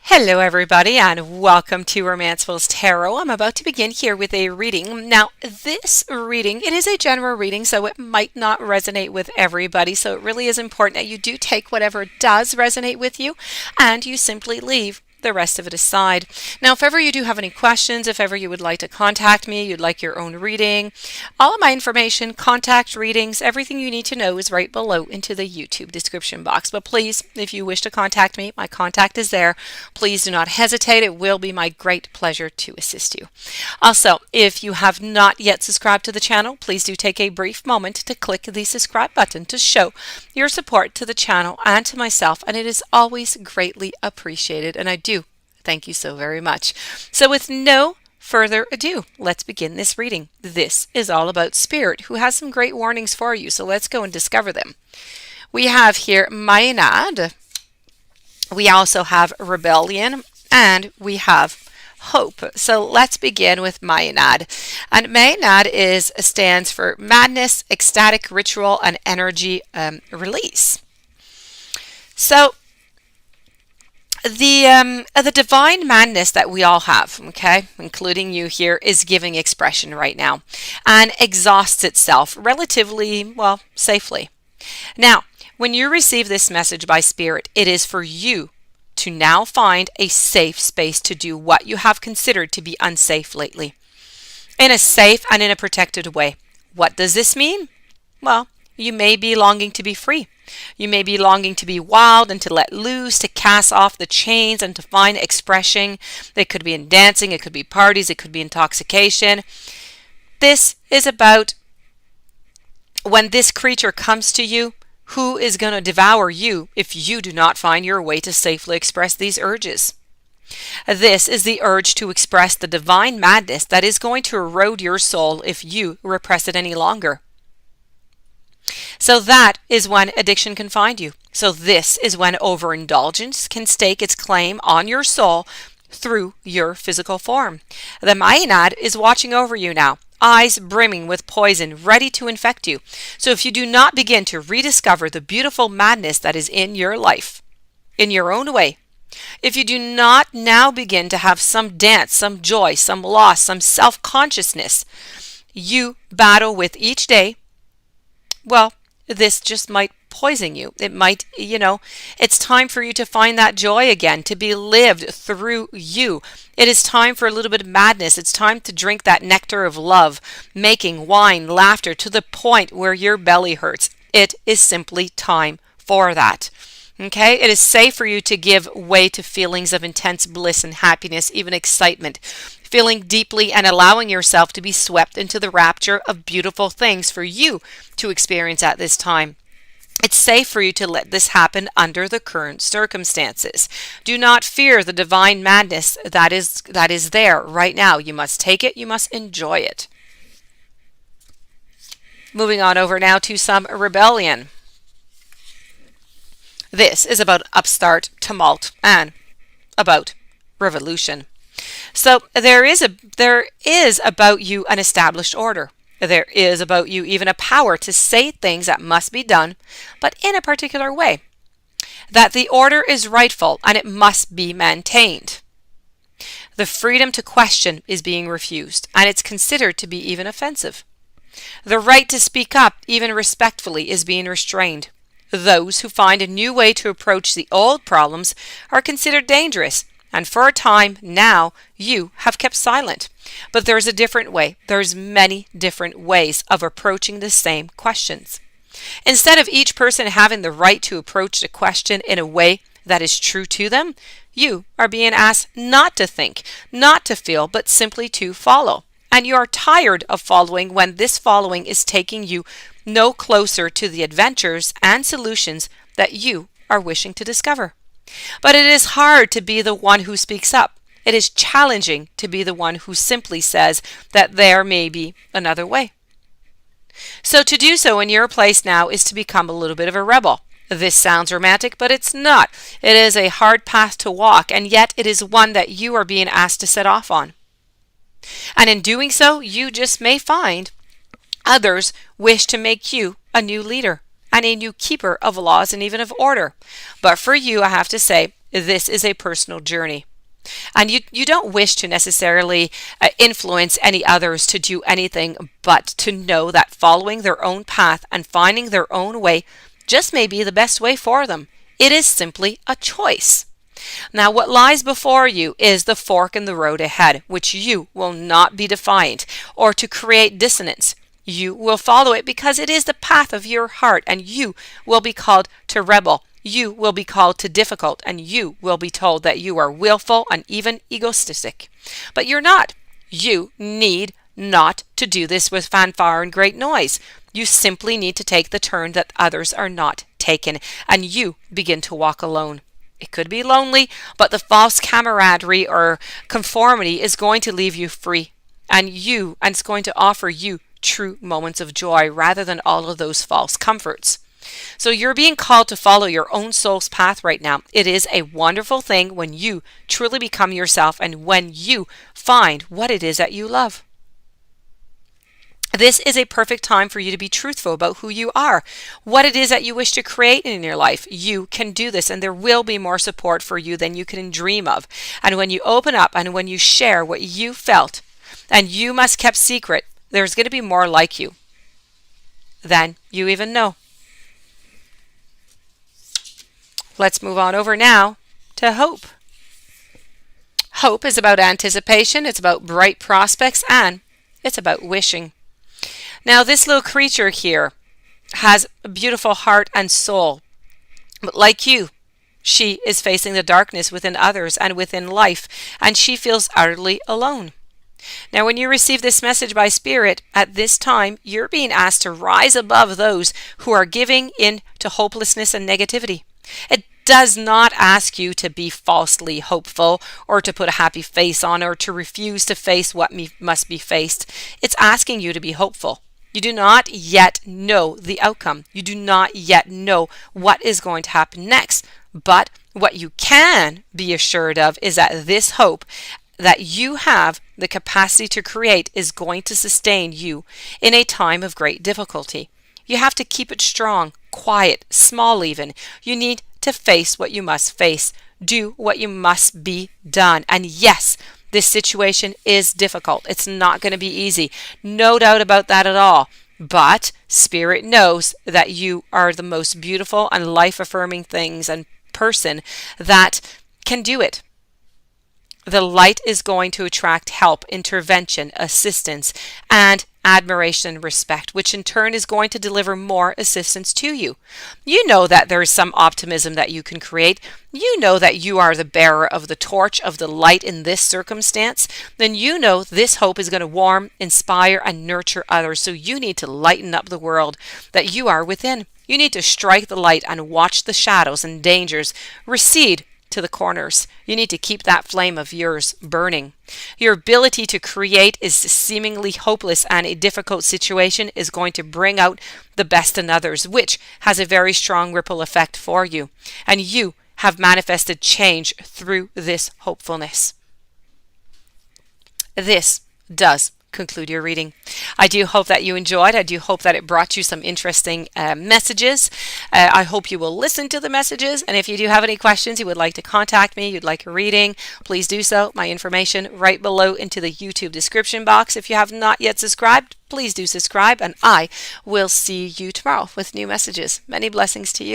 Hello everybody and welcome to Romanceful's Tarot. I'm about to begin here with a reading. Now this reading, it is a general reading, so it might not resonate with everybody, so it really is important that you do take whatever does resonate with you and you simply leave the rest of it aside. Now, if ever you do have any questions, if ever you would like to contact me, you'd like your own reading, all of my information, contact readings, everything you need to know is right below into the YouTube description box. But please, if you wish to contact me, my contact is there. Please do not hesitate. It will be my great pleasure to assist you. Also, if you have not yet subscribed to the channel, please do take a brief moment to click the subscribe button to show your support to the channel and to myself, and it is always greatly appreciated, and I do thank you so very much. So with no further ado, let's begin this reading. This is all about Spirit, who has some great warnings for you, so let's go and discover them. We have here Maenad, we also have Rebellion, and we have Hope. So let's begin with Maenad. And Maenad stands for madness, ecstatic ritual, and energy release. So the divine madness that we all have, okay, including you here, is giving expression right now and exhausts itself relatively, well, safely. Now, when you receive this message by Spirit, it is for you to now find a safe space to do what you have considered to be unsafe lately, in a safe and in a protected way. What does this mean? Well, you may be longing to be free. You may be longing to be wild and to let loose, to cast off the chains and to find expression. It could be in dancing, it could be parties, it could be intoxication. This is about when this creature comes to you, who is going to devour you if you do not find your way to safely express these urges. This is the urge to express the divine madness that is going to erode your soul if you repress it any longer. So that is when addiction can find you. So this is when overindulgence can stake its claim on your soul through your physical form. The Maenad is watching over you now, eyes brimming with poison, ready to infect you. So if you do not begin to rediscover the beautiful madness that is in your life, in your own way, if you do not now begin to have some dance, some joy, some loss, some self-consciousness, you battle with each day, well, this just might poison you. It might, it's time for you to find that joy again, to be lived through you. It is time for a little bit of madness. It's time to drink that nectar of love, making wine, laughter to the point where your belly hurts. It is simply time for that. Okay? It is safe for you to give way to feelings of intense bliss and happiness, even excitement, feeling deeply and allowing yourself to be swept into the rapture of beautiful things for you to experience at this time. It's safe for you to let this happen under the current circumstances. Do not fear the divine madness that is there right now. You must take it. You must enjoy it. Moving on over now to some rebellion. This is about upstart, tumult, and about revolution. So there is about you an established order. There is about you even a power to say things that must be done, but in a particular way. That the order is rightful and it must be maintained. The freedom to question is being refused, and it's considered to be even offensive. The right to speak up, even respectfully, is being restrained. Those who find a new way to approach the old problems are considered dangerous. And for a time now, you have kept silent. But there's a different way. There's many different ways of approaching the same questions. Instead of each person having the right to approach the question in a way that is true to them, you are being asked not to think, not to feel, but simply to follow. And you are tired of following when this following is taking you no closer to the adventures and solutions that you are wishing to discover. But it is hard to be the one who speaks up. It is challenging to be the one who simply says that there may be another way. So to do so in your place now is to become a little bit of a rebel. This sounds romantic, but it's not. It is a hard path to walk, and yet it is one that you are being asked to set off on. And in doing so, you just may find others wish to make you a new leader and a new keeper of laws and even of order. But for you, I have to say, This is a personal journey. And you don't wish to necessarily influence any others to do anything but to know that following their own path and finding their own way just may be the best way for them. It is simply a choice. Now, what lies before you is the fork in the road ahead, which you will not be defiant or to create dissonance. You will follow it because it is the path of your heart, and you will be called to rebel. You will be called to difficult, and you will be told that you are willful and even egoistic. But you're not. You need not to do this with fanfare and great noise. You simply need to take the turn that others are not taken, and you begin to walk alone. It could be lonely, but the false camaraderie or conformity is going to leave you free, and it's going to offer you true moments of joy rather than all of those false comforts. So you're being called to follow your own soul's path right now. It is a wonderful thing when you truly become yourself and when you find what it is that you love. This is a perfect time for you to be truthful about who you are, what it is that you wish to create in your life. You can do this, and there will be more support for you than you can dream of. And when you open up and when you share what you felt and you must keep secret, there's going to be more like you than you even know. Let's move on over now to hope. Hope is about anticipation, it's about bright prospects, and it's about wishing. Now, this little creature here has a beautiful heart and soul, but like you, she is facing the darkness within others and within life, and she feels utterly alone. Now, when you receive this message by Spirit, at this time, you're being asked to rise above those who are giving in to hopelessness and negativity. It does not ask you to be falsely hopeful or to put a happy face on or to refuse to face what must be faced. It's asking you to be hopeful. You do not yet know the outcome. You do not yet know what is going to happen next. But what you can be assured of is that this hope that you have the capacity to create is going to sustain you in a time of great difficulty. You have to keep it strong, quiet, small even. You need to face what you must face. Do what you must be done. And yes, this situation is difficult. It's not going to be easy. No doubt about that at all. But Spirit knows that you are the most beautiful and life-affirming things and person that can do it. The light is going to attract help, intervention, assistance, and admiration and respect, which in turn is going to deliver more assistance to you. You know that there is some optimism that you can create. You know that you are the bearer of the torch of the light in this circumstance. Then you know this hope is going to warm, inspire, and nurture others. So you need to lighten up the world that you are within. You need to strike the light and watch the shadows and dangers recede to the corners. You need to keep that flame of yours burning. Your ability to create is seemingly hopeless, and a difficult situation is going to bring out the best in others, which has a very strong ripple effect for you. And you have manifested change through this hopefulness. This does conclude your reading. I do hope that you enjoyed. I do hope that it brought you some interesting messages. I hope you will listen to the messages, and if you do have any questions, you would like to contact me, you'd like a reading, please do so. My information right below into the YouTube description box. If you have not yet subscribed, please do subscribe, and I will see you tomorrow with new messages. Many blessings to you.